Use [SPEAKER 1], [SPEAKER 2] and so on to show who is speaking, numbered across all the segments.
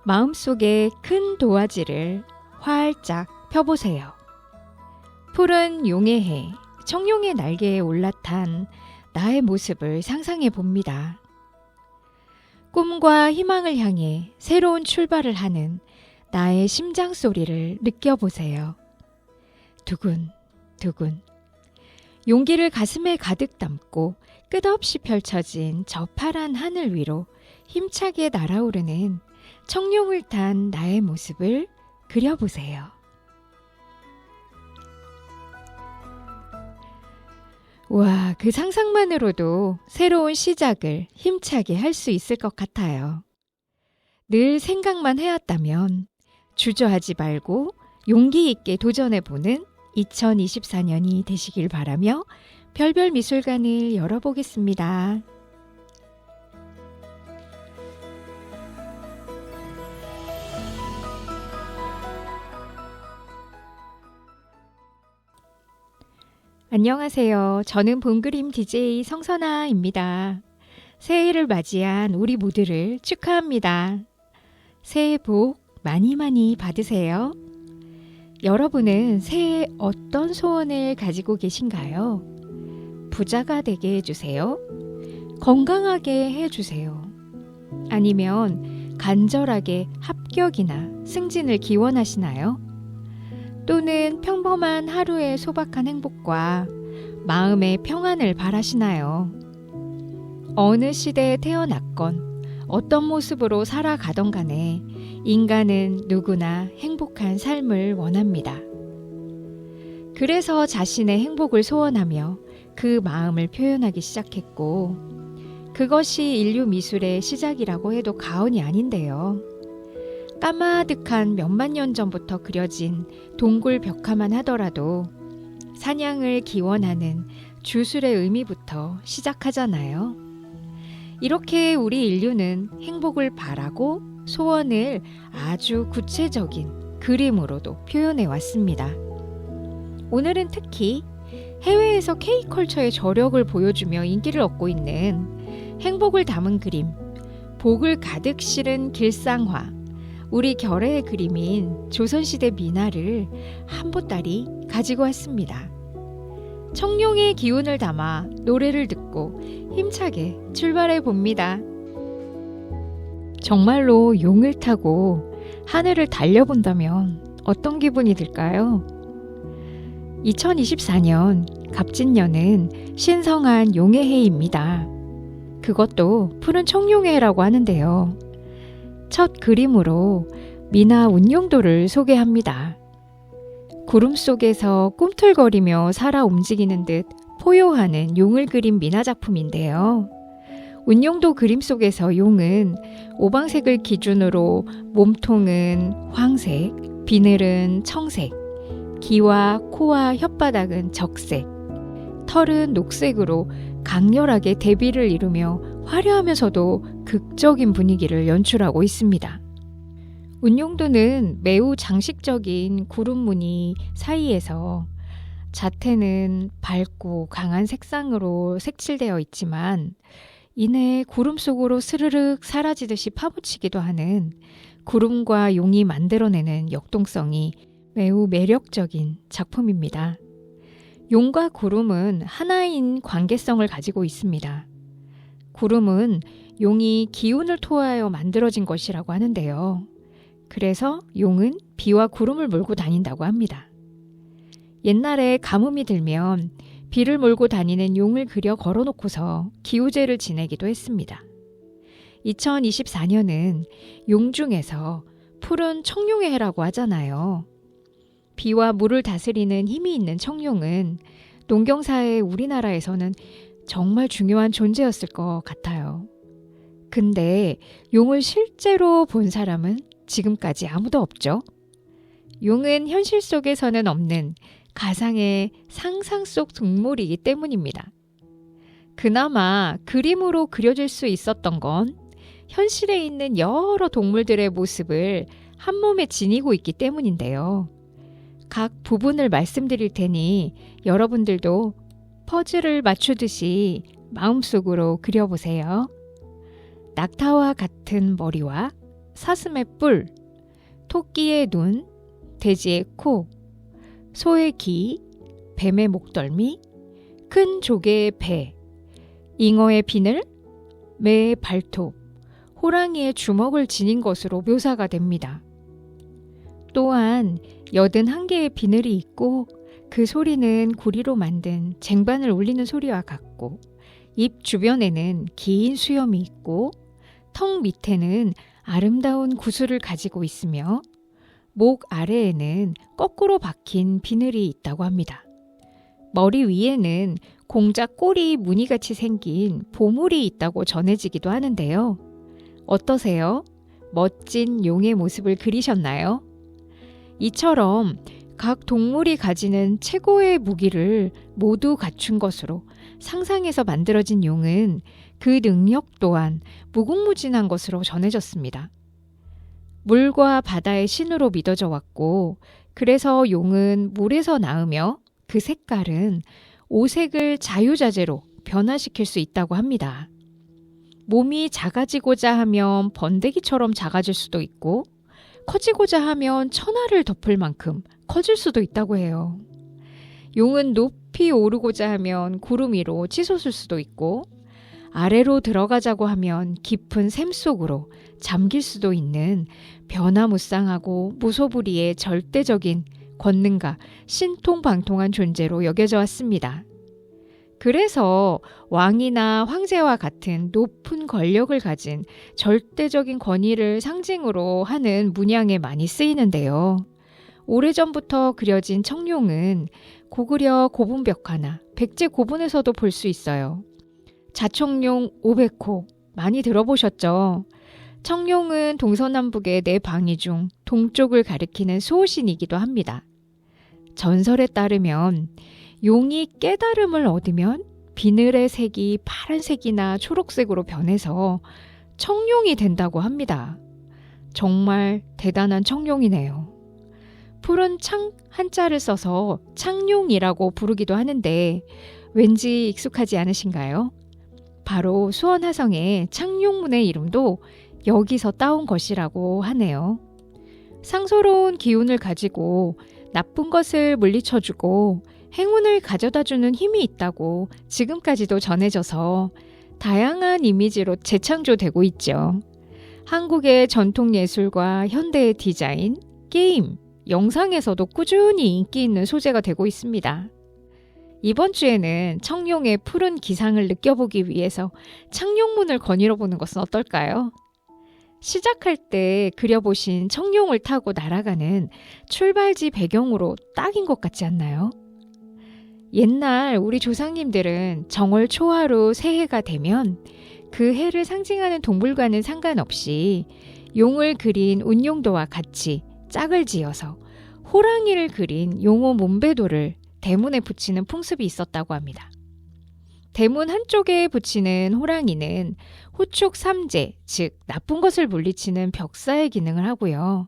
[SPEAKER 1] 마음속에 큰 도화지를 활짝 펴보세요. 푸른 용의 해, 청룡의 날개에 올라탄 나의 모습을 상상해 봅니다. 꿈과 희망을 향해 새로운 출발을 하는 나의 심장 소리를 느껴보세요. 두근, 두근. 용기를 가슴에 가득 담고 끝없이 펼쳐진 저 파란 하늘 위로 힘차게 날아오르는 청룡을 탄 나의 모습을 그려보세요. 와, 그 상상만으로도 새로운 시작을 힘차게 할 수 있을 것 같아요. 늘 생각만 해왔다면 주저하지 말고 용기 있게 도전해보는 2024년이 되시길 바라며 별별 미술관을 열어보겠습니다. 안녕하세요. 저는 봄그림 DJ 성선아입니다. 새해를 맞이한 우리 모두를 축하합니다. 새해 복 많이 많이 받으세요. 여러분은 새해 어떤 소원을 가지고 계신가요? 부자가 되게 해주세요. 건강하게 해주세요. 아니면 간절하게 합격이나 승진을 기원하시나요? 또는 평범한 하루의 소박한 행복과 마음의 평안을 바라시나요? 어느 시대에 태어났건 어떤 모습으로 살아가던 간에 인간은 누구나 행복한 삶을 원합니다. 그래서 자신의 행복을 소원하며 그 마음을 표현하기 시작했고, 그것이 인류 미술의 시작이라고 해도 과언이 아닌데요. 까마득한 몇만 년 전부터 그려진 동굴 벽화만 하더라도 사냥을 기원하는 주술의 의미부터 시작하잖아요. 이렇게 우리 인류는 행복을 바라고 소원을 아주 구체적인 그림으로도 표현해 왔습니다. 오늘은 특히 해외에서 K컬처의 저력을 보여주며 인기를 얻고 있는 행복을 담은 그림, 복을 가득 실은 길상화, 우리 결의의 그림인 조선시대 미나를 한 보따리 가지고 왔습니다. 청룡의 기운을 담아 노래를 듣고 힘차게 출발해 봅니다. 정말로 용을 타고 하늘을 달려본다면 어떤 기분이 들까요? 2024년 갑진년은 신성한 용의 해입니다. 그것도 푸른 청룡해라고 하는데요. 첫 그림으로 미나 운용도를 소개합니다. 구름 속에서 꿈틀거리며 살아 움직이는 듯 포효하는 용을 그린 미나 작품인데요. 운용도 그림 속에서 용은 오방색을 기준으로 몸통은 황색, 비늘은 청색, 귀와 코와 혓바닥은 적색, 털은 녹색으로 강렬하게 대비를 이루며 화려하면서도 극적인 분위기를 연출하고 있습니다. 운용도는 매우 장식적인 구름 무늬 사이에서 자태는 밝고 강한 색상으로 색칠되어 있지만 이내 구름 속으로 스르륵 사라지듯이 파묻히기도 하는 구름과 용이 만들어내는 역동성이 매우 매력적인 작품입니다. 용과 구름은 하나인 관계성을 가지고 있습니다. 구름은 용이 기운을 토하여 만들어진 것이라고 하는데요. 그래서 용은 비와 구름을 몰고 다닌다고 합니다. 옛날에 가뭄이 들면 비를 몰고 다니는 용을 그려 걸어놓고서 기우제를 지내기도 했습니다. 2024년은 용 중에서 푸른 청룡의 해라고 하잖아요. 비와 물을 다스리는 힘이 있는 청룡은 농경사의 우리나라에서는 정말 중요한 존재였을 것 같아요. 근데 용을 실제로 본 사람은 지금까지 아무도 없죠. 용은 현실 속에서는 없는 가상의 상상 속 동물이기 때문입니다. 그나마 그림으로 그려질 수 있었던 건 현실에 있는 여러 동물들의 모습을 한 몸에 지니고 있기 때문인데요. 각 부분을 말씀드릴 테니 여러분들도 퍼즐을 맞추듯이 마음속으로 그려보세요. 낙타와 같은 머리와 사슴의 뿔, 토끼의 눈, 돼지의 코, 소의 귀, 뱀의 목덜미, 큰 조개의 배, 잉어의 비늘, 매의 발톱, 호랑이의 주먹을 지닌 것으로 묘사가 됩니다. 또한 81개의 비늘이 있고 그 소리는 구리로 만든 쟁반을 울리는 소리와 같고 입 주변에는 긴 수염이 있고 턱 밑에는 아름다운 구슬을 가지고 있으며 목 아래에는 거꾸로 박힌 비늘이 있다고 합니다. 머리 위에는 공작 꼬리 무늬같이 생긴 보물이 있다고 전해지기도 하는데요. 어떠세요? 멋진 용의 모습을 그리셨나요? 이처럼 각 동물이 가지는 최고의 무기를 모두 갖춘 것으로 상상해서 만들어진 용은 그 능력 또한 무궁무진한 것으로 전해졌습니다. 물과 바다의 신으로 믿어져 왔고 그래서 용은 물에서 나으며 그 색깔은 오색을 자유자재로 변화시킬 수 있다고 합니다. 몸이 작아지고자 하면 번데기처럼 작아질 수도 있고 커지고자 하면 천하를 덮을 만큼 커질 수도 있다고 해요. 용은 높이 오르고자 하면 구름 위로 치솟을 수도 있고 아래로 들어가자고 하면 깊은 샘 속으로 잠길 수도 있는 변화무쌍하고 무소불위의 절대적인 권능과 신통방통한 존재로 여겨져 왔습니다. 그래서 왕이나 황제와 같은 높은 권력을 가진 절대적인 권위를 상징으로 하는 문양에 많이 쓰이는데요. 오래전부터 그려진 청룡은 고구려 고분벽화나 백제 고분에서도 볼 수 있어요. 자청룡 500호 많이 들어보셨죠? 청룡은 동서남북의 네 방위 중 동쪽을 가리키는 수호신이기도 합니다. 전설에 따르면 용이 깨달음을 얻으면 비늘의 색이 파란색이나 초록색으로 변해서 청룡이 된다고 합니다. 정말 대단한 청룡이네요. 푸른 창 한자를 써서 창룡이라고 부르기도 하는데 왠지 익숙하지 않으신가요? 바로 수원화성의 창룡문의 이름도 여기서 따온 것이라고 하네요. 상소로운 기운을 가지고 나쁜 것을 물리쳐주고 행운을 가져다주는 힘이 있다고 지금까지도 전해져서 다양한 이미지로 재창조되고 있죠. 한국의 전통 예술과 현대의 디자인, 게임, 영상에서도 꾸준히 인기 있는 소재가 되고 있습니다. 이번 주에는 청룡의 푸른 기상을 느껴보기 위해서 창룡문을 거닐어 보는 것은 어떨까요? 시작할 때 그려보신 청룡을 타고 날아가는 출발지 배경으로 딱인 것 같지 않나요? 옛날 우리 조상님들은 정월 초하루 새해가 되면 그 해를 상징하는 동물과는 상관없이 용을 그린 운용도와 같이 짝을 지어서 호랑이를 그린 용호 몸배도를 대문에 붙이는 풍습이 있었다고 합니다. 대문 한쪽에 붙이는 호랑이는 호축 삼재, 즉 나쁜 것을 물리치는 벽사의 기능을 하고요.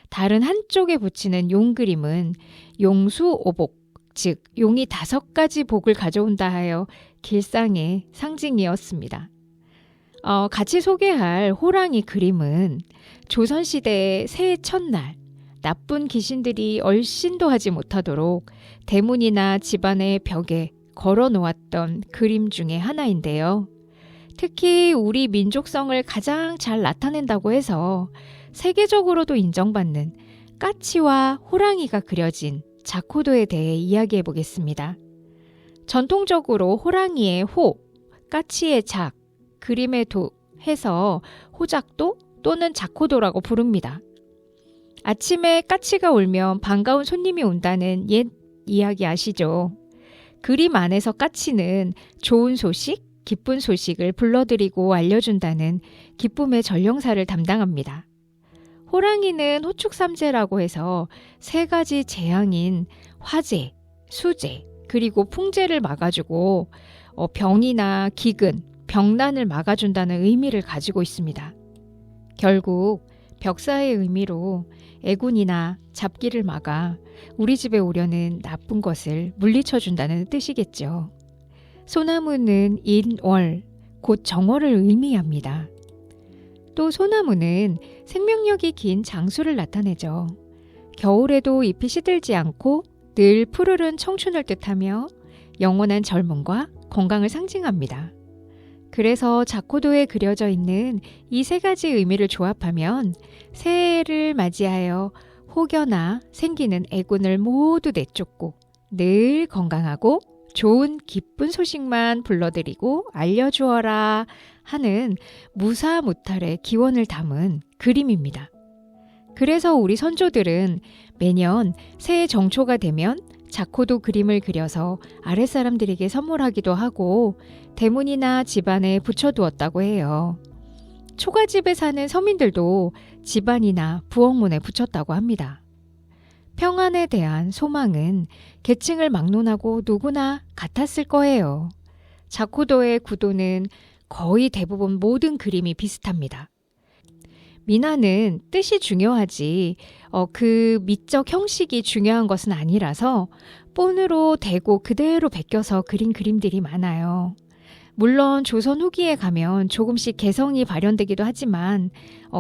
[SPEAKER 1] 다른 한쪽에 붙이는 용 그림은 용수오복, 즉 용이 5가지 복을 가져온다 하여 길상의 상징이었습니다. 같이 소개할 호랑이 그림은 조선시대의 새해 첫날 나쁜 귀신들이 얼씬도 하지 못하도록 대문이나 집안의 벽에 걸어 놓았던 그림 중에 하나인데요. 특히 우리 민족성을 가장 잘 나타낸다고 해서 세계적으로도 인정받는 까치와 호랑이가 그려진 자코도에 대해 이야기해 보겠습니다. 전통적으로 호랑이의 호, 까치의 작, 그림의 도 해서 호작도 또는 자코도라고 부릅니다. 아침에 까치가 울면 반가운 손님이 온다는 옛 이야기 아시죠? 그림 안에서 까치는 좋은 소식, 기쁜 소식을 불러들이고 알려준다는 기쁨의 전령사를 담당합니다. 호랑이는 호축삼재라고 해서 3가지 재앙인 화재, 수재, 그리고 풍재를 막아주고 병이나 기근, 병난을 막아준다는 의미를 가지고 있습니다. 결국 벽사의 의미로 애군이나 잡기를 막아 우리 집에 오려는 나쁜 것을 물리쳐준다는 뜻이겠죠. 소나무는 인월, 곧 정월을 의미합니다. 또 소나무는 생명력이 긴 장수를 나타내죠. 겨울에도 잎이 시들지 않고 늘 푸르른 청춘을 뜻하며 영원한 젊음과 건강을 상징합니다. 그래서 자코도에 그려져 있는 이 세 가지 의미를 조합하면 새해를 맞이하여 혹여나 생기는 애군을 모두 내쫓고 늘 건강하고 좋은 기쁜 소식만 불러드리고 알려주어라 하는 무사무탈의 기원을 담은 그림입니다. 그래서 우리 선조들은 매년 새해 정초가 되면 자코도 그림을 그려서 아랫사람들에게 선물하기도 하고 대문이나 집안에 붙여두었다고 해요. 초가집에 사는 서민들도 집안이나 부엌문에 붙였다고 합니다. 평안에 대한 소망은 계층을 막론하고 누구나 같았을 거예요. 자코도의 구도는 거의 대부분 모든 그림이 비슷합니다. 미나는 뜻이 중요하지 그 미적 형식이 중요한 것은 아니라서 본으로 대고 그대로 베껴서 그린 그림들이 많아요. 물론 조선 후기에 가면 조금씩 개성이 발현되기도 하지만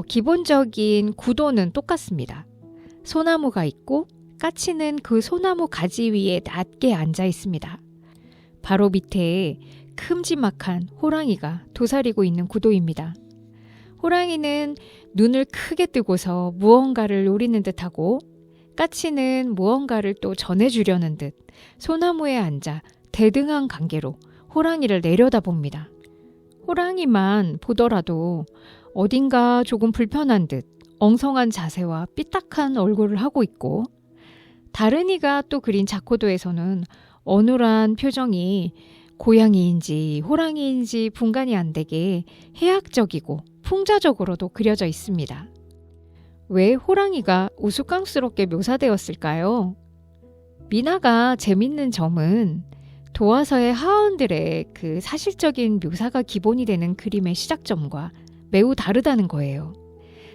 [SPEAKER 1] 기본적인 구도는 똑같습니다. 소나무가 있고 까치는 그 소나무 가지 위에 낮게 앉아 있습니다. 바로 밑에 큼지막한 호랑이가 도사리고 있는 구도입니다. 호랑이는 눈을 크게 뜨고서 무언가를 노리는 듯하고 까치는 무언가를 또 전해주려는 듯 소나무에 앉아 대등한 관계로 호랑이를 내려다봅니다. 호랑이만 보더라도 어딘가 조금 불편한 듯 엉성한 자세와 삐딱한 얼굴을 하고 있고 다른 이가 또 그린 자코도에서는 어눌한 표정이 고양이인지 호랑이인지 분간이 안 되게 해학적이고 풍자적으로도 그려져 있습니다. 왜 호랑이가 우스꽝스럽게 묘사되었을까요? 미나가 재밌는 점은 도화서의 하원들의 그 사실적인 묘사가 기본이 되는 그림의 시작점과 매우 다르다는 거예요.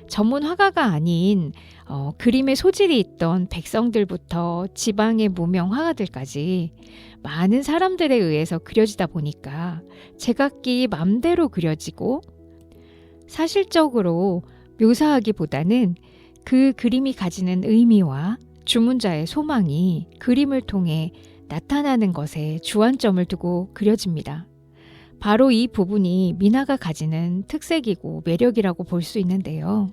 [SPEAKER 1] 전문 화가가 아닌 그림의 소질이 있던 백성들부터 지방의 무명 화가들까지 많은 사람들에 의해서 그려지다 보니까 제각기 맘대로 그려지고 사실적으로 묘사하기보다는 그 그림이 가지는 의미와 주문자의 소망이 그림을 통해 나타나는 것에 주안점을 두고 그려집니다. 바로 이 부분이 미나가 가지는 특색이고 매력이라고 볼 수 있는데요.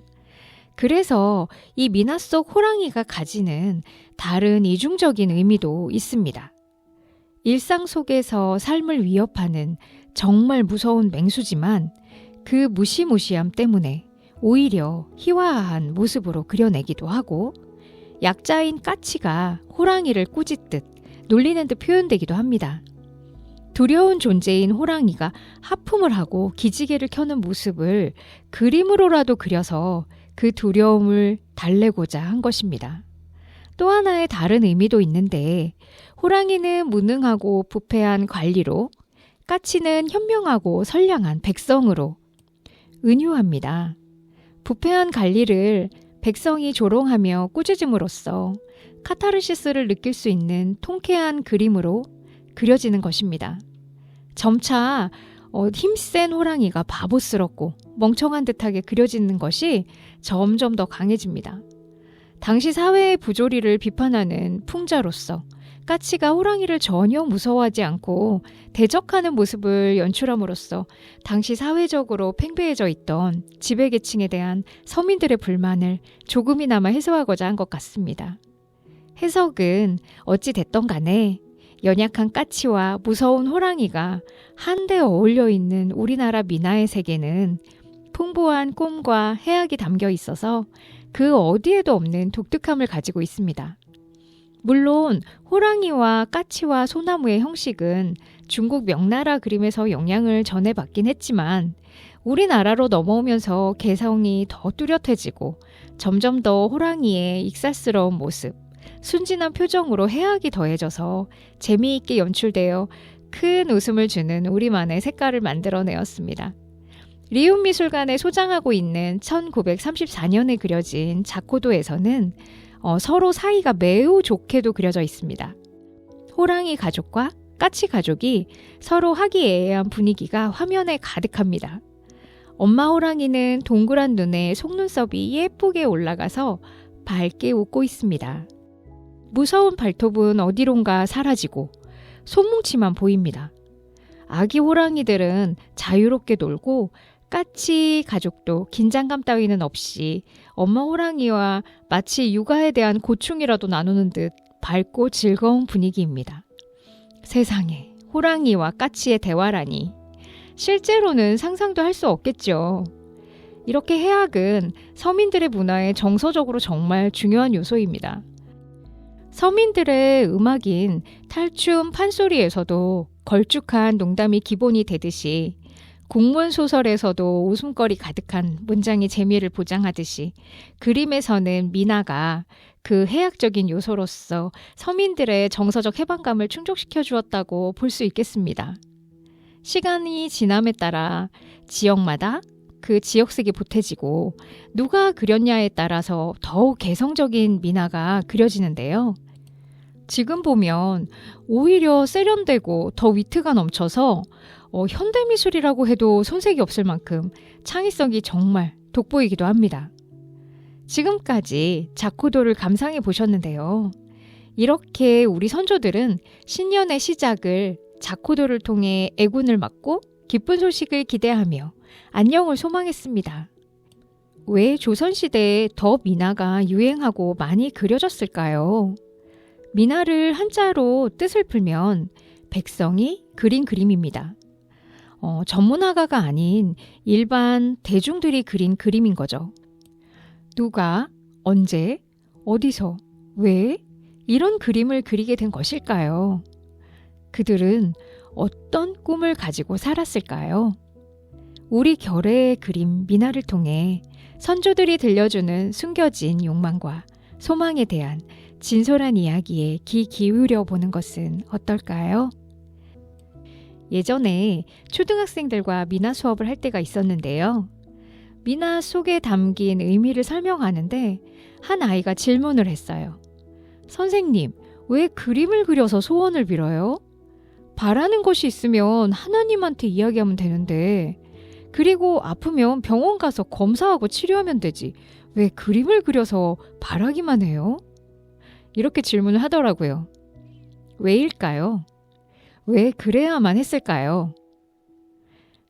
[SPEAKER 1] 그래서 이 미나 속 호랑이가 가지는 다른 이중적인 의미도 있습니다. 일상 속에서 삶을 위협하는 정말 무서운 맹수지만 그 무시무시함 때문에 오히려 희화한 모습으로 그려내기도 하고 약자인 까치가 호랑이를 꾸짖듯 놀리는 듯 표현되기도 합니다. 두려운 존재인 호랑이가 하품을 하고 기지개를 켜는 모습을 그림으로라도 그려서 그 두려움을 달래고자 한 것입니다. 또 하나의 다른 의미도 있는데 호랑이는 무능하고 부패한 관리로 까치는 현명하고 선량한 백성으로 은유합니다. 부패한 관리를 백성이 조롱하며 꾸짖음으로써 카타르시스를 느낄 수 있는 통쾌한 그림으로 그려지는 것입니다. 점차 힘센 호랑이가 바보스럽고 멍청한 듯하게 그려지는 것이 점점 더 강해집니다. 당시 사회의 부조리를 비판하는 풍자로서 까치가 호랑이를 전혀 무서워하지 않고 대적하는 모습을 연출함으로써 당시 사회적으로 팽배해져 있던 지배계층에 대한 서민들의 불만을 조금이나마 해소하고자 한 것 같습니다. 해석은 어찌 됐던 간에 연약한 까치와 무서운 호랑이가 한데 어울려 있는 우리나라 미나의 세계는 풍부한 꿈과 해악이 담겨 있어서 그 어디에도 없는 독특함을 가지고 있습니다. 물론 호랑이와 까치와 소나무의 형식은 중국 명나라 그림에서 영향을 전해받긴 했지만 우리나라로 넘어오면서 개성이 더 뚜렷해지고 점점 더 호랑이의 익살스러운 모습, 순진한 표정으로 해악이 더해져서 재미있게 연출되어 큰 웃음을 주는 우리만의 색깔을 만들어내었습니다. 리움미술관에 소장하고 있는 1934년에 그려진 자코도에서는 서로 사이가 매우 좋게도 그려져 있습니다. 호랑이 가족과 까치 가족이 서로 화기애애한 분위기가 화면에 가득합니다. 엄마 호랑이는 동그란 눈에 속눈썹이 예쁘게 올라가서 밝게 웃고 있습니다. 무서운 발톱은 어디론가 사라지고 손뭉치만 보입니다. 아기 호랑이들은 자유롭게 놀고 까치 가족도 긴장감 따위는 없이 엄마 호랑이와 마치 육아에 대한 고충이라도 나누는 듯 밝고 즐거운 분위기입니다. 세상에, 호랑이와 까치의 대화라니. 실제로는 상상도 할 수 없겠죠. 이렇게 해악은 서민들의 문화에 정서적으로 정말 중요한 요소입니다. 서민들의 음악인 탈춤, 판소리에서도 걸쭉한 농담이 기본이 되듯이 국문 소설에서도 웃음거리 가득한 문장이 재미를 보장하듯이 그림에서는 미나가 그 해학적인 요소로서 서민들의 정서적 해방감을 충족시켜 주었다고 볼 수 있겠습니다. 시간이 지남에 따라 지역마다 그 지역색이 보태지고 누가 그렸냐에 따라서 더욱 개성적인 미나가 그려지는데요. 지금 보면 오히려 세련되고 더 위트가 넘쳐서 현대미술이라고 해도 손색이 없을 만큼 창의성이 정말 돋보이기도 합니다. 지금까지 자쿠도를 감상해 보셨는데요. 이렇게 우리 선조들은 신년의 시작을 자쿠도를 통해 애군을 맞고 기쁜 소식을 기대하며 안녕을 소망했습니다. 왜 조선시대에 더 미나가 유행하고 많이 그려졌을까요? 미나를 한자로 뜻을 풀면 백성이 그린 그림입니다. 전문화가가 아닌 일반 대중들이 그린 그림인 거죠. 누가, 언제, 어디서, 왜 이런 그림을 그리게 된 것일까요? 그들은 어떤 꿈을 가지고 살았을까요? 우리 결의의 그림 미나를 통해 선조들이 들려주는 숨겨진 욕망과 소망에 대한 진솔한 이야기에 귀 기울여 보는 것은 어떨까요? 예전에 초등학생들과 미나 수업을 할 때가 있었는데요. 미나 속에 담긴 의미를 설명하는데 한 아이가 질문을 했어요. 선생님, 왜 그림을 그려서 소원을 빌어요? 바라는 것이 있으면 하나님한테 이야기하면 되는데, 그리고 아프면 병원 가서 검사하고 치료하면 되지. 왜 그림을 그려서 바라기만 해요? 이렇게 질문을 하더라고요. 왜일까요? 왜 그래야만 했을까요?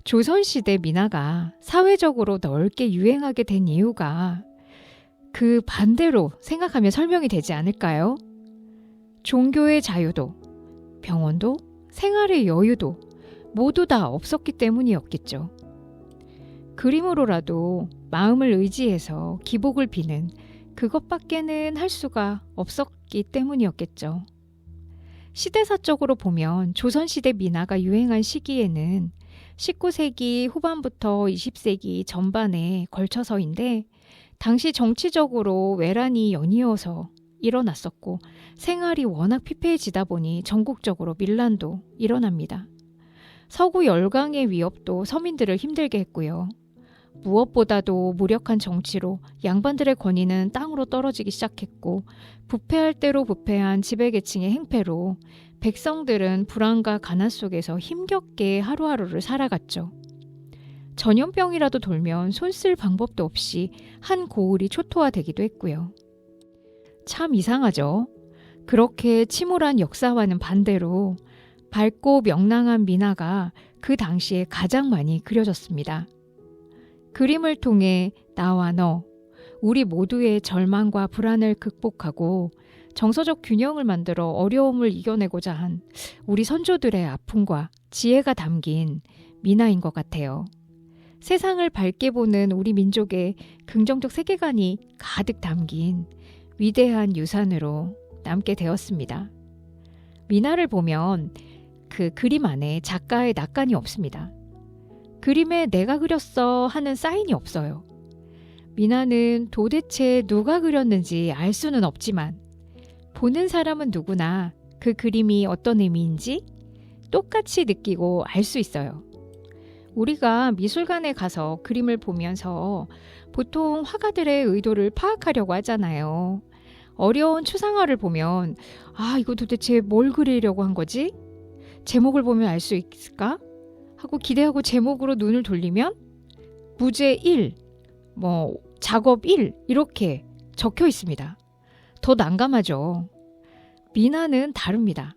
[SPEAKER 1] 조선시대 미나가 사회적으로 넓게 유행하게 된 이유가 그 반대로 생각하면 설명이 되지 않을까요? 종교의 자유도, 병원도, 생활의 여유도 모두 다 없었기 때문이었겠죠. 그림으로라도 마음을 의지해서 기복을 비는 그것밖에는 할 수가 없었기 때문이었겠죠. 시대사적으로 보면 조선시대 미나가 유행한 시기에는 19세기 후반부터 20세기 전반에 걸쳐서인데 당시 정치적으로 외란이 연이어서 일어났었고 생활이 워낙 피폐해지다 보니 전국적으로 밀란도 일어납니다. 서구 열강의 위협도 서민들을 힘들게 했고요. 무엇보다도 무력한 정치로 양반들의 권위는 땅으로 떨어지기 시작했고 부패할 대로 부패한 지배계층의 행패로 백성들은 불안과 가난 속에서 힘겹게 하루하루를 살아갔죠. 전염병이라도 돌면 손 쓸 방법도 없이 한 고을이 초토화되기도 했고요. 참 이상하죠. 그렇게 침울한 역사와는 반대로 밝고 명랑한 미나가 그 당시에 가장 많이 그려졌습니다. 그림을 통해 나와 너, 우리 모두의 절망과 불안을 극복하고 정서적 균형을 만들어 어려움을 이겨내고자 한 우리 선조들의 아픔과 지혜가 담긴 미나인 것 같아요. 세상을 밝게 보는 우리 민족의 긍정적 세계관이 가득 담긴 위대한 유산으로 남게 되었습니다. 미나를 보면 그 그림 안에 작가의 낙관이 없습니다. 그림에 내가 그렸어 하는 사인이 없어요. 미나는 도대체 누가 그렸는지 알 수는 없지만 보는 사람은 누구나 그 그림이 어떤 의미인지 똑같이 느끼고 알 수 있어요. 우리가 미술관에 가서 그림을 보면서 보통 화가들의 의도를 파악하려고 하잖아요. 어려운 추상화를 보면 이거 도대체 뭘 그리려고 한 거지? 제목을 보면 알 수 있을까? 하고 기대하고 제목으로 눈을 돌리면 부재 1, 작업 1 이렇게 적혀 있습니다. 더 난감하죠. 미나는 다릅니다.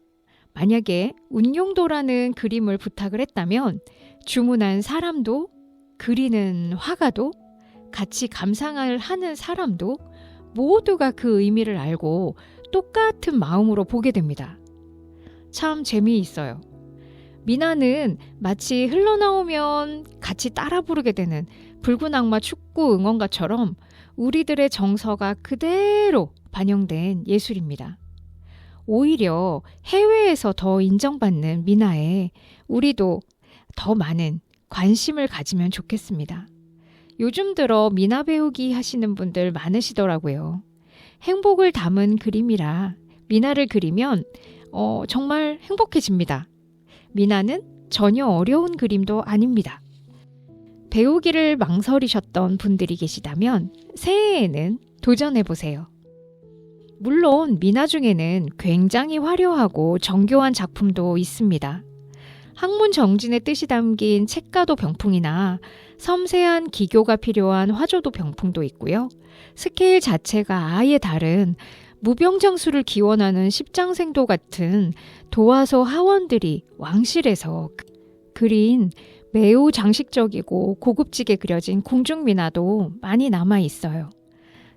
[SPEAKER 1] 만약에 운용도라는 그림을 부탁을 했다면 주문한 사람도 그리는 화가도 같이 감상을 하는 사람도 모두가 그 의미를 알고 똑같은 마음으로 보게 됩니다. 참 재미있어요. 미나는 마치 흘러나오면 같이 따라 부르게 되는 붉은 악마 축구 응원가처럼 우리들의 정서가 그대로 반영된 예술입니다. 오히려 해외에서 더 인정받는 미나에 우리도 더 많은 관심을 가지면 좋겠습니다. 요즘 들어 미나 배우기 하시는 분들 많으시더라고요. 행복을 담은 그림이라 미나를 그리면 정말 행복해집니다. 미나는 전혀 어려운 그림도 아닙니다. 배우기를 망설이셨던 분들이 계시다면 새해에는 도전해보세요. 물론 미나 중에는 굉장히 화려하고 정교한 작품도 있습니다. 학문 정진의 뜻이 담긴 책가도 병풍이나 섬세한 기교가 필요한 화조도 병풍도 있고요. 스케일 자체가 아예 다른 무병장수를 기원하는 십장생도 같은 도화소 하원들이 왕실에서 그린 매우 장식적이고 고급지게 그려진 궁중미나도 많이 남아 있어요.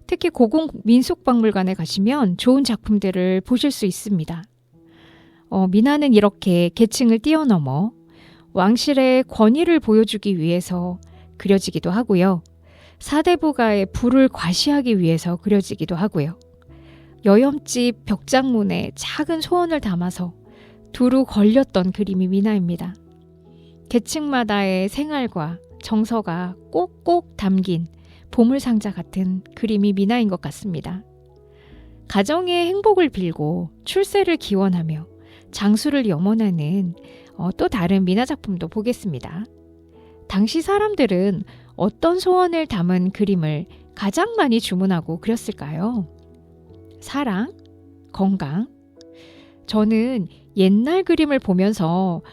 [SPEAKER 1] 특히 고궁 민속박물관에 가시면 좋은 작품들을 보실 수 있습니다. 미나는 이렇게 계층을 뛰어넘어 왕실의 권위를 보여주기 위해서 그려지기도 하고요. 사대부가의 부를 과시하기 위해서 그려지기도 하고요. 여염집 벽장문에 작은 소원을 담아서 두루 걸렸던 그림이 미나입니다. 계층마다의 생활과 정서가 꼭꼭 담긴 보물상자 같은 그림이 미나인 것 같습니다. 가정의 행복을 빌고 출세를 기원하며 장수를 염원하는 또 다른 미나 작품도 보겠습니다. 당시 사람들은 어떤 소원을 담은 그림을 가장 많이 주문하고 그렸을까요? 사랑? 건강? 저는 옛날 그림을 보면서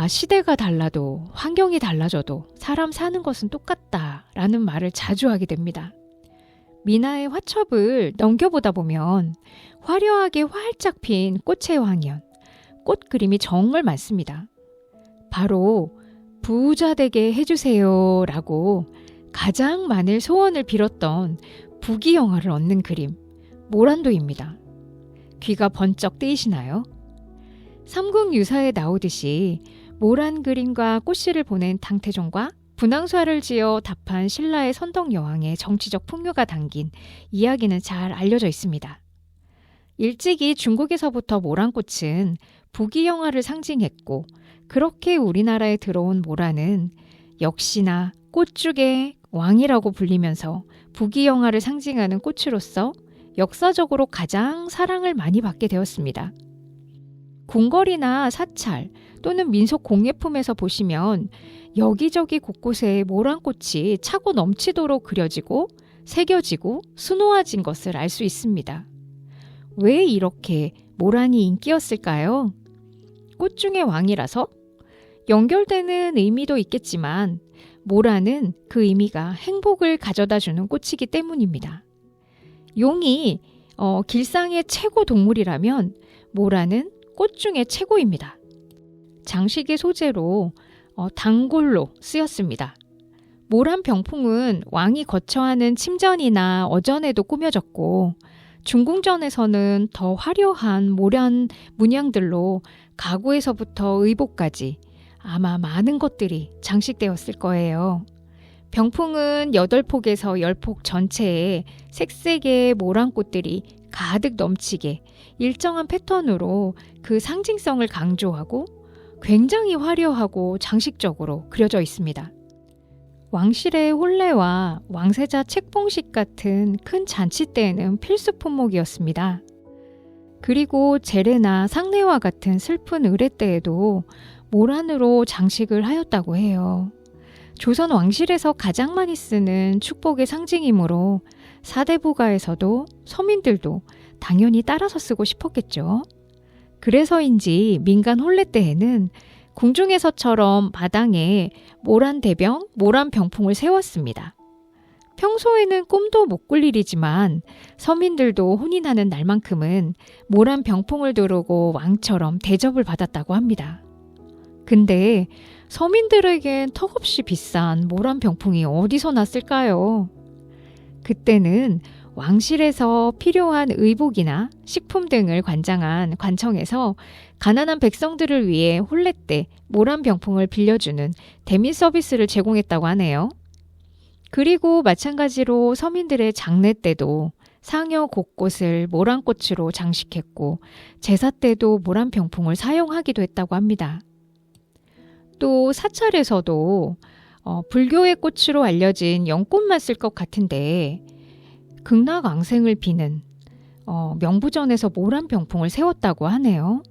[SPEAKER 1] 시대가 달라도 환경이 달라져도 사람 사는 것은 똑같다라는 말을 자주 하게 됩니다. 미나의 화첩을 넘겨보다 보면 화려하게 활짝 핀 꽃의 황연, 꽃 그림이 정말 많습니다. 바로 부자 되게 해주세요 라고 가장 많은 소원을 빌었던 부귀영화를 얻는 그림, 모란도입니다. 귀가 번쩍 뜨이시나요? 삼국유사에 나오듯이 모란 그림과 꽃씨를 보낸 당태종과 분황수화를 지어 답한 신라의 선덕여왕의 정치적 풍요가 담긴 이야기는 잘 알려져 있습니다. 일찍이 중국에서부터 모란꽃은 부귀영화를 상징했고 그렇게 우리나라에 들어온 모란은 역시나 꽃중의 왕이라고 불리면서 부귀영화를 상징하는 꽃으로서 역사적으로 가장 사랑을 많이 받게 되었습니다. 궁궐이나 사찰 또는 민속 공예품에서 보시면 여기저기 곳곳에 모란꽃이 차고 넘치도록 그려지고 새겨지고 수놓아진 것을 알 수 있습니다. 왜 이렇게 모란이 인기였을까요? 꽃 중의 왕이라서? 연결되는 의미도 있겠지만 모란은 그 의미가 행복을 가져다주는 꽃이기 때문입니다. 용이 길상의 최고 동물이라면 모란은 꽃 중에 최고입니다. 장식의 소재로 단골로 쓰였습니다. 모란 병풍은 왕이 거처하는 침전이나 어전에도 꾸며졌고 중궁전에서는 더 화려한 모란 문양들로 가구에서부터 의복까지 아마 많은 것들이 장식되었을 거예요. 병풍은 8폭에서 10폭 전체에 색색의 모란꽃들이 가득 넘치게 일정한 패턴으로 그 상징성을 강조하고 굉장히 화려하고 장식적으로 그려져 있습니다. 왕실의 혼례와 왕세자 책봉식 같은 큰 잔치 때에는 필수 품목이었습니다. 그리고 제례나 상례와 같은 슬픈 의례 때에도 모란으로 장식을 하였다고 해요. 조선 왕실에서 가장 많이 쓰는 축복의 상징이므로 사대부가에서도 서민들도 당연히 따라서 쓰고 싶었겠죠. 그래서인지 민간 혼례 때에는 궁중에서처럼 마당에 모란 대병, 모란 병풍을 세웠습니다. 평소에는 꿈도 못 꿀 일이지만 서민들도 혼이 나는 날만큼은 모란 병풍을 두르고 왕처럼 대접을 받았다고 합니다. 근데 서민들에겐 턱없이 비싼 모란 병풍이 어디서 났을까요? 그때는 왕실에서 필요한 의복이나 식품 등을 관장한 관청에서 가난한 백성들을 위해 혼례 때 모란 병풍을 빌려주는 대민 서비스를 제공했다고 하네요. 그리고 마찬가지로 서민들의 장례 때도 상여 곳곳을 모란꽃으로 장식했고 제사 때도 모란 병풍을 사용하기도 했다고 합니다. 또 사찰에서도 불교의 꽃으로 알려진 연꽃만 쓸 것 같은데 극락왕생을 비는 명부전에서 모란 병풍을 세웠다고 하네요.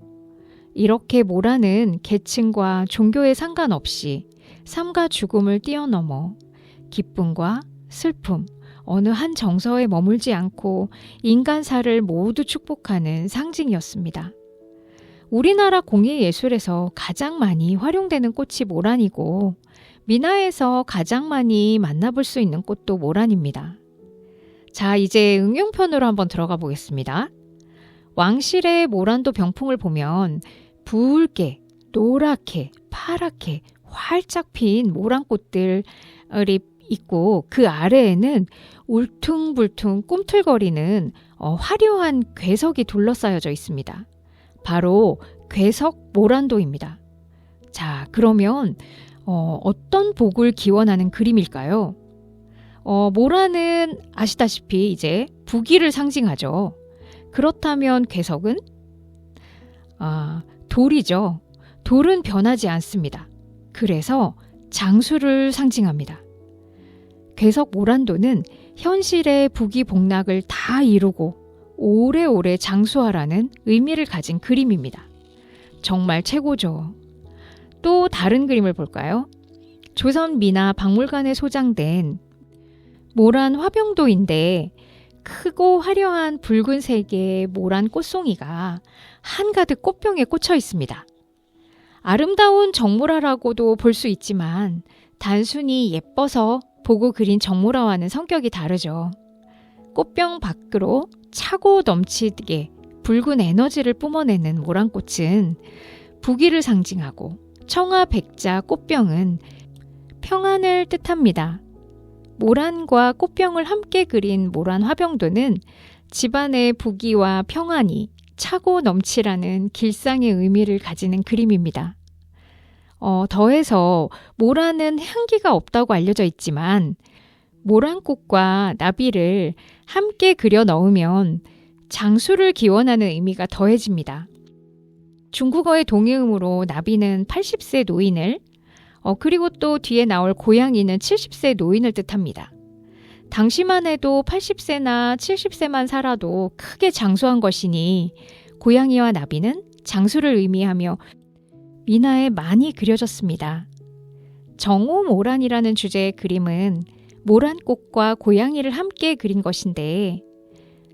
[SPEAKER 1] 이렇게 모란은 계층과 종교에 상관없이 삶과 죽음을 뛰어넘어 기쁨과 슬픔, 어느 한 정서에 머물지 않고 인간사를 모두 축복하는 상징이었습니다. 우리나라 공예예술에서 가장 많이 활용되는 꽃이 모란이고 미나에서 가장 많이 만나볼 수 있는 꽃도 모란입니다. 자, 이제 응용편으로 한번 들어가 보겠습니다. 왕실의 모란도 병풍을 보면 붉게, 노랗게, 파랗게 활짝 핀 모란꽃들이 있고 그 아래에는 울퉁불퉁 꿈틀거리는 화려한 괴석이 둘러싸여져 있습니다. 바로 괴석 모란도입니다. 자, 그러면 어떤 복을 기원하는 그림일까요? 모란은 아시다시피 이제 부귀를 상징하죠. 그렇다면 괴석은? 돌이죠. 돌은 변하지 않습니다. 그래서 장수를 상징합니다. 괴석 모란도는 현실의 부귀 복락을 다 이루고 오래오래 장수하라는 의미를 가진 그림입니다. 정말 최고죠. 또 다른 그림을 볼까요? 조선 미나 박물관에 소장된 모란 화병도인데 크고 화려한 붉은색의 모란 꽃송이가 한가득 꽃병에 꽂혀 있습니다. 아름다운 정모라라고도 볼 수 있지만 단순히 예뻐서 보고 그린 정모라와는 성격이 다르죠. 꽃병 밖으로 차고 넘치게 붉은 에너지를 뿜어내는 모란꽃은 부귀를 상징하고 청아 백자 꽃병은 평안을 뜻합니다. 모란과 꽃병을 함께 그린 모란 화병도는 집안의 부귀와 평안이 차고 넘치라는 길상의 의미를 가지는 그림입니다. 더해서 모란은 향기가 없다고 알려져 있지만 모란꽃과 나비를 함께 그려 넣으면 장수를 기원하는 의미가 더해집니다. 중국어의 동의음으로 나비는 80세 노인을 그리고 또 뒤에 나올 고양이는 70세 노인을 뜻합니다. 당시만 해도 80세나 70세만 살아도 크게 장수한 것이니 고양이와 나비는 장수를 의미하며 미나에 많이 그려졌습니다. 정오모란이라는 주제의 그림은 모란꽃과 고양이를 함께 그린 것인데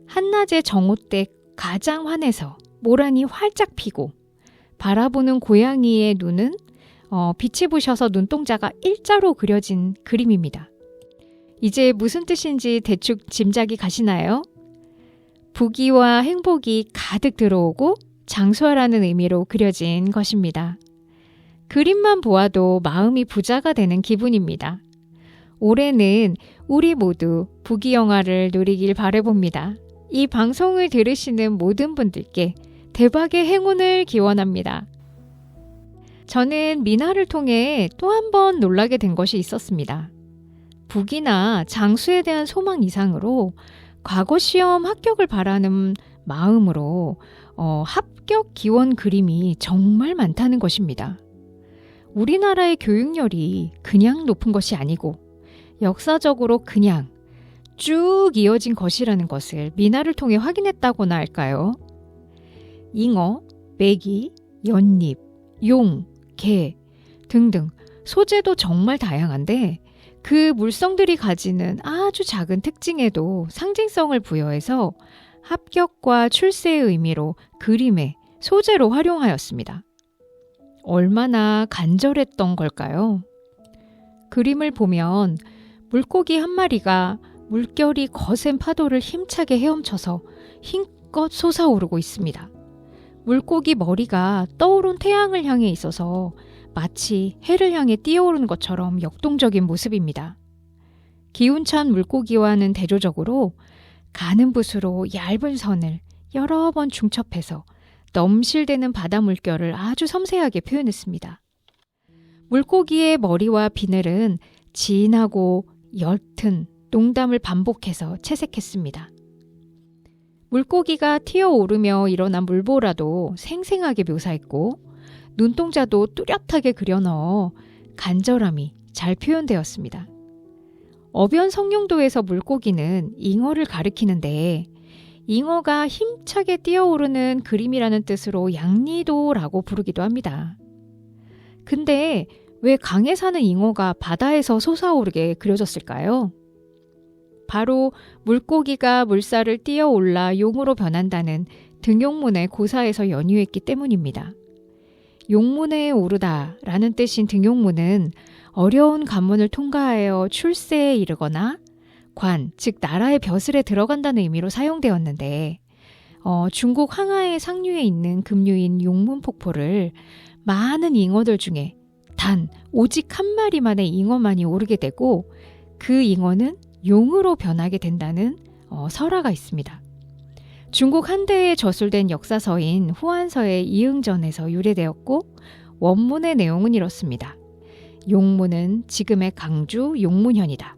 [SPEAKER 1] 한낮의 정오 때 가장 환해서 모란이 활짝 피고 바라보는 고양이의 눈은 빛이 부셔서 눈동자가 일자로 그려진 그림입니다. 이제 무슨 뜻인지 대충 짐작이 가시나요? 부귀와 행복이 가득 들어오고 장수하라는 의미로 그려진 것입니다. 그림만 보아도 마음이 부자가 되는 기분입니다. 올해는 우리 모두 부귀 영화를 누리길 바라봅니다. 이 방송을 들으시는 모든 분들께 대박의 행운을 기원합니다. 저는 미나를 통해 또 한 번 놀라게 된 것이 있었습니다. 부귀나 장수에 대한 소망 이상으로 과거 시험 합격을 바라는 마음으로 합격 기원 그림이 정말 많다는 것입니다. 우리나라의 교육열이 그냥 높은 것이 아니고 역사적으로 그냥 쭉 이어진 것이라는 것을 미나를 통해 확인했다고나 할까요? 잉어, 메기, 연잎, 용, 개 등등 소재도 정말 다양한데 그 물성들이 가지는 아주 작은 특징에도 상징성을 부여해서 합격과 출세의 의미로 그림에 소재로 활용하였습니다. 얼마나 간절했던 걸까요? 그림을 보면 물고기 한 마리가 물결이 거센 파도를 힘차게 헤엄쳐서 힘껏 솟아오르고 있습니다. 물고기 머리가 떠오른 태양을 향해 있어서 마치 해를 향해 뛰어오르는 것처럼 역동적인 모습입니다. 기운찬 물고기와는 대조적으로 가는 붓으로 얇은 선을 여러 번 중첩해서 넘실대는 바다 물결을 아주 섬세하게 표현했습니다. 물고기의 머리와 비늘은 진하고 옅은 농담을 반복해서 채색했습니다. 물고기가 튀어오르며 일어난 물보라도 생생하게 묘사했고 눈동자도 뚜렷하게 그려넣어 간절함이 잘 표현되었습니다. 어변 성룡도에서 물고기는 잉어를 가리키는데 잉어가 힘차게 뛰어오르는 그림이라는 뜻으로 양리도라고 부르기도 합니다. 근데 왜 강에 사는 잉어가 바다에서 솟아오르게 그려졌을까요? 바로 물고기가 물살을 뛰어올라 용으로 변한다는 등용문의 고사에서 연유했기 때문입니다. 용문에 오르다 라는 뜻인 등용문은 어려운 관문을 통과하여 출세에 이르거나 관, 즉 나라의 벼슬에 들어간다는 의미로 사용되었는데 중국 황하의 상류에 있는 급류인 용문폭포를 많은 잉어들 중에 단 오직 한 마리만의 잉어만이 오르게 되고 그 잉어는 용으로 변하게 된다는 설화가 있습니다. 중국 한대에 저술된 역사서인 후한서의 이응전에서 유래되었고 원문의 내용은 이렇습니다. 용문은 지금의 강주 용문현이다.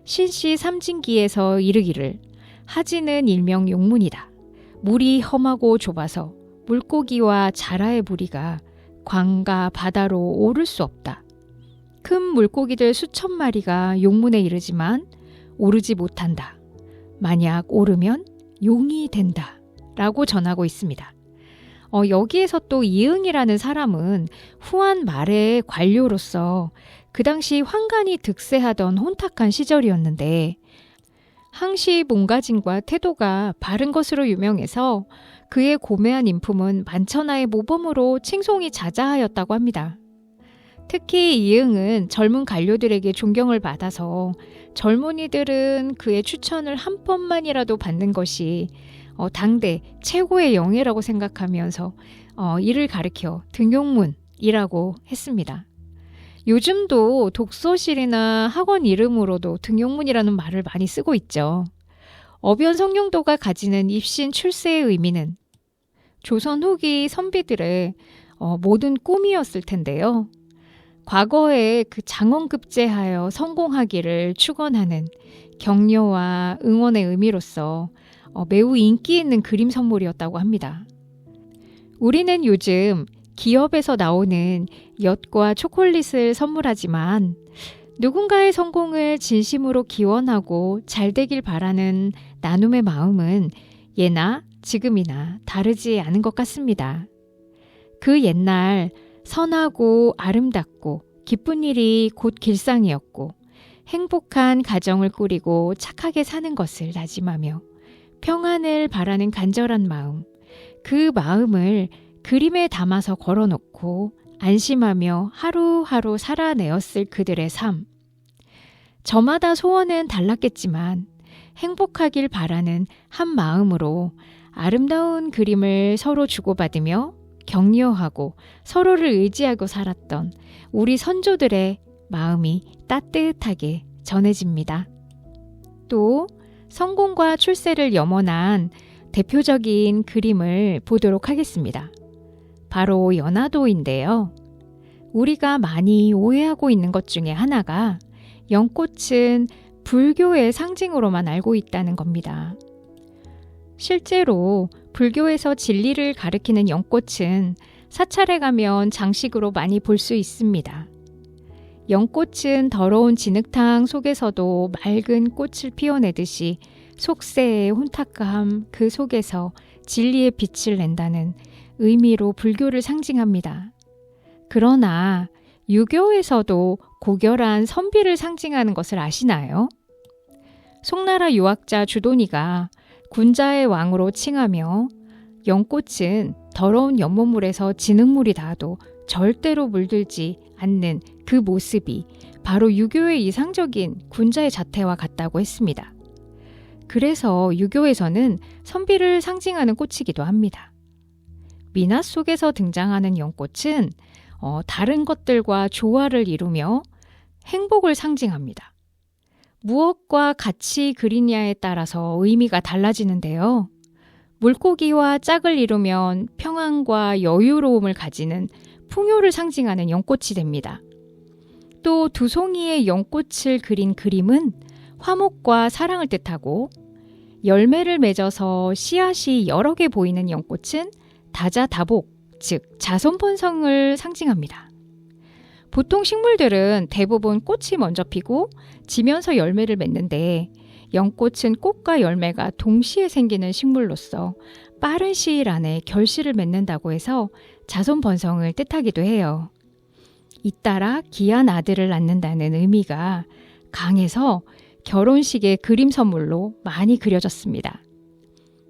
[SPEAKER 1] 신씨 삼진기에서 이르기를 하지는 일명 용문이다. 물이 험하고 좁아서 물고기와 자라의 무리가 광과 바다로 오를 수 없다. 큰 물고기들 수천 마리가 용문에 이르지만 오르지 못한다. 만약 오르면 용이 된다. 라고 전하고 있습니다. 여기에서 또 이응이라는 사람은 후한 말의 관료로서 그 당시 황간이 득세하던 혼탁한 시절이었는데 항시 몸가짐과 태도가 바른 것으로 유명해서 그의 고매한 인품은 만천하의 모범으로 칭송이 자자하였다고 합니다. 특히 이응은 젊은 관료들에게 존경을 받아서 젊은이들은 그의 추천을 한 번만이라도 받는 것이 당대 최고의 영예라고 생각하면서 이를 가리켜 등용문이라고 했습니다. 요즘도 독서실이나 학원 이름으로도 등용문이라는 말을 많이 쓰고 있죠. 어변 성룡도가 가지는 입신 출세의 의미는 조선 후기 선비들의 모든 꿈이었을 텐데요. 과거에 그 장원급제하여 성공하기를 축원하는 격려와 응원의 의미로서 매우 인기 있는 그림 선물이었다고 합니다. 우리는 요즘 기업에서 나오는 엿과 초콜릿을 선물하지만 누군가의 성공을 진심으로 기원하고 잘 되길 바라는 나눔의 마음은 예나 지금이나 다르지 않은 것 같습니다. 그 옛날 선하고 아름답고 기쁜 일이 곧 길상이었고 행복한 가정을 꾸리고 착하게 사는 것을 다짐하며 평안을 바라는 간절한 마음, 그 마음을 그림에 담아서 걸어놓고 안심하며 하루하루 살아내었을 그들의 삶. 저마다 소원은 달랐겠지만 행복하길 바라는 한 마음으로 아름다운 그림을 서로 주고받으며 격려하고 서로를 의지하고 살았던 우리 선조들의 마음이 따뜻하게 전해집니다. 또 성공과 출세를 염원한 대표적인 그림을 보도록 하겠습니다. 바로 연화도인데요. 우리가 많이 오해하고 있는 것 중에 하나가 연꽃은 불교의 상징으로만 알고 있다는 겁니다. 실제로 불교에서 진리를 가리키는 연꽃은 사찰에 가면 장식으로 많이 볼 수 있습니다. 연꽃은 더러운 진흙탕 속에서도 맑은 꽃을 피워내듯이 속세의 혼탁함 그 속에서 진리의 빛을 낸다는 의미로 불교를 상징합니다. 그러나 유교에서도 고결한 선비를 상징하는 것을 아시나요? 송나라 유학자 주돈이가 군자의 왕으로 칭하며 연꽃은 더러운 연못물에서 진흙물이 닿아도 절대로 물들지 않는 그 모습이 바로 유교의 이상적인 군자의 자태와 같다고 했습니다. 그래서 유교에서는 선비를 상징하는 꽃이기도 합니다. 미나 속에서 등장하는 연꽃은 다른 것들과 조화를 이루며 행복을 상징합니다. 무엇과 같이 그리냐에 따라서 의미가 달라지는데요. 물고기와 짝을 이루면 평안과 여유로움을 가지는 풍요를 상징하는 연꽃이 됩니다. 또 두 송이의 연꽃을 그린 그림은 화목과 사랑을 뜻하고, 열매를 맺어서 씨앗이 여러 개 보이는 연꽃은 다자다복, 즉 자손번성을 상징합니다. 보통 식물들은 대부분 꽃이 먼저 피고 지면서 열매를 맺는데, 연꽃은 꽃과 열매가 동시에 생기는 식물로서 빠른 시일 안에 결실을 맺는다고 해서 자손번성을 뜻하기도 해요. 잇따라 귀한 아들을 낳는다는 의미가 강해서 결혼식의 그림 선물로 많이 그려졌습니다.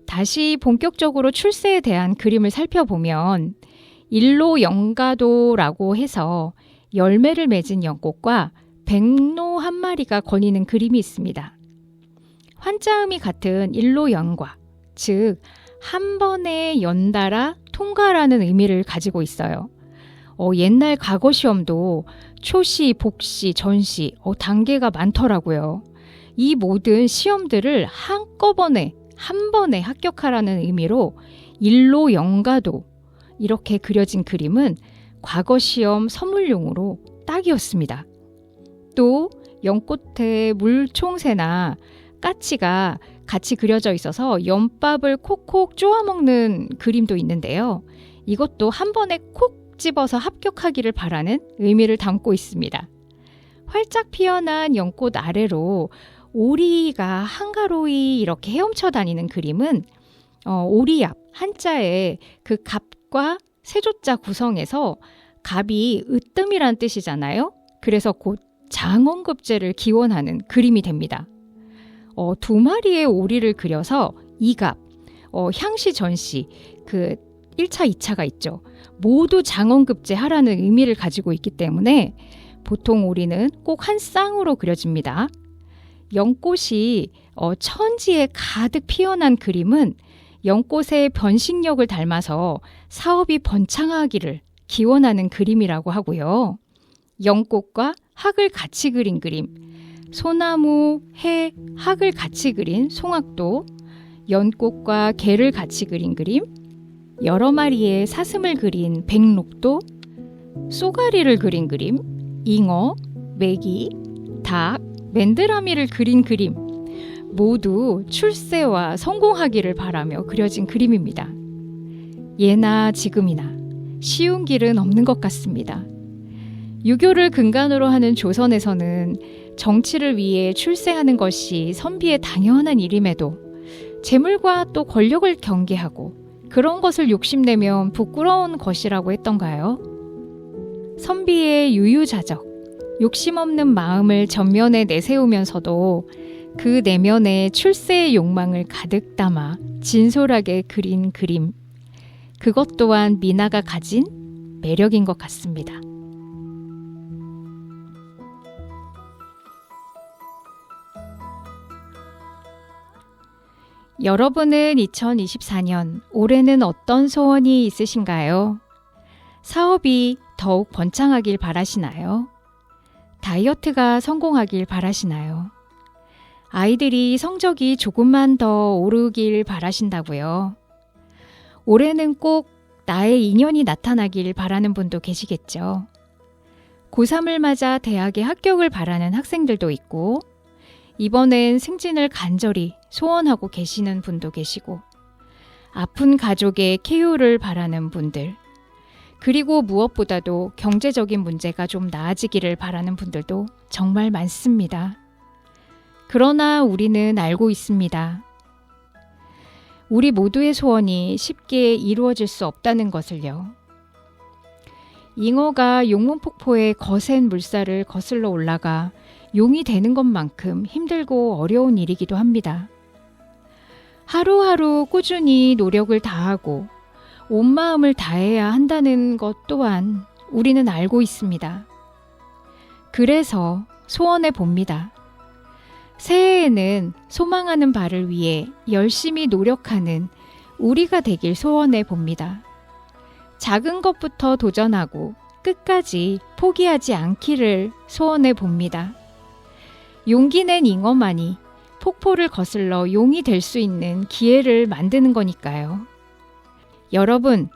[SPEAKER 1] 다시 본격적으로 출세에 대한 그림을 살펴보면 일로영가도라고 해서 열매를 맺은 연꽃과 백로 한 마리가 거니는 그림이 있습니다. 환자음이 같은 일로연과, 즉 한 번에 연달아 통과라는 의미를 가지고 있어요. 옛날 과거 시험도 초시, 복시, 전시 단계가 많더라고요. 이 모든 시험들을 한꺼번에 한 번에 합격하라는 의미로 일로영가도 이렇게 그려진 그림은 과거 시험 선물용으로 딱이었습니다. 또 연꽃에 물총새나 까치가 같이 그려져 있어서 연밥을 콕콕 쪼아 먹는 그림도 있는데요. 이것도 한 번에 콕 집어서 합격하기를 바라는 의미를 담고 있습니다. 활짝 피어난 연꽃 아래로 오리가 한가로이 이렇게 헤엄쳐 다니는 그림은 오리압 한자에 그 갑과 세조자 구성해서 갑이 으뜸이란 뜻이잖아요. 그래서 곧 장원급제를 기원하는 그림이 됩니다. 두 마리의 오리를 그려서 이갑, 향시, 전시, 그 1차, 2차가 있죠. 모두 장원급제 하라는 의미를 가지고 있기 때문에 보통 오리는 꼭 한 쌍으로 그려집니다. 연꽃이 천지에 가득 피어난 그림은 연꽃의 변신력을 닮아서 사업이 번창하기를 기원하는 그림이라고 하고요. 연꽃과 학을 같이 그린 그림, 소나무, 해, 학을 같이 그린 송악도, 연꽃과 개를 같이 그린 그림, 여러 마리의 사슴을 그린 백록도, 쏘가리를 그린 그림, 잉어, 메기, 닭, 맨드라미를 그린 그림, 모두 출세와 성공하기를 바라며 그려진 그림입니다. 예나 지금이나 쉬운 길은 없는 것 같습니다. 유교를 근간으로 하는 조선에서는 정치를 위해 출세하는 것이 선비의 당연한 일임에도 재물과 또 권력을 경계하고 그런 것을 욕심내면 부끄러운 것이라고 했던가요? 선비의 유유자적, 욕심 없는 마음을 전면에 내세우면서도 그 내면에 출세의 욕망을 가득 담아 진솔하게 그린 그림, 그것 또한 미나가 가진 매력인 것 같습니다. 여러분은 2024년 올해는 어떤 소원이 있으신가요? 사업이 더욱 번창하길 바라시나요? 다이어트가 성공하길 바라시나요? 아이들이 성적이 조금만 더 오르길 바라신다고요? 올해는 꼭 나의 인연이 나타나길 바라는 분도 계시겠죠. 고3을 맞아 대학에 합격을 바라는 학생들도 있고, 이번엔 승진을 간절히 소원하고 계시는 분도 계시고, 아픈 가족의 쾌유를 바라는 분들, 그리고 무엇보다도 경제적인 문제가 좀 나아지기를 바라는 분들도 정말 많습니다. 그러나 우리는 알고 있습니다. 우리 모두의 소원이 쉽게 이루어질 수 없다는 것을요. 잉어가 용문폭포의 거센 물살을 거슬러 올라가 용이 되는 것만큼 힘들고 어려운 일이기도 합니다. 하루하루 꾸준히 노력을 다하고 온 마음을 다해야 한다는 것 또한 우리는 알고 있습니다. 그래서 소원해 봅니다. 새해에는 소망하는 바를 위해 열심히 노력하는 우리가 되길 소원해 봅니다. 작은 것부터 도전하고 끝까지 포기하지 않기를 소원해 봅니다. 용기 낸 잉어만이 폭포를 거슬러 용이 될 수 있는 기회를 만드는 거니까요. 여러분,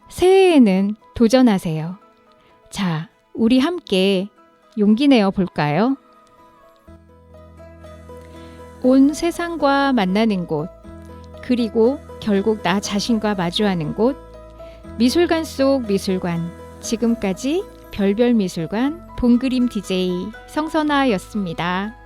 [SPEAKER 1] 새해에는 도전하세요. 자, 우리 함께 용기 내어 볼까요? 온 세상과 만나는 곳, 그리고 결국 나 자신과 마주하는 곳, 미술관 속 미술관. 지금까지 별별미술관 본그림 DJ 성선아였습니다.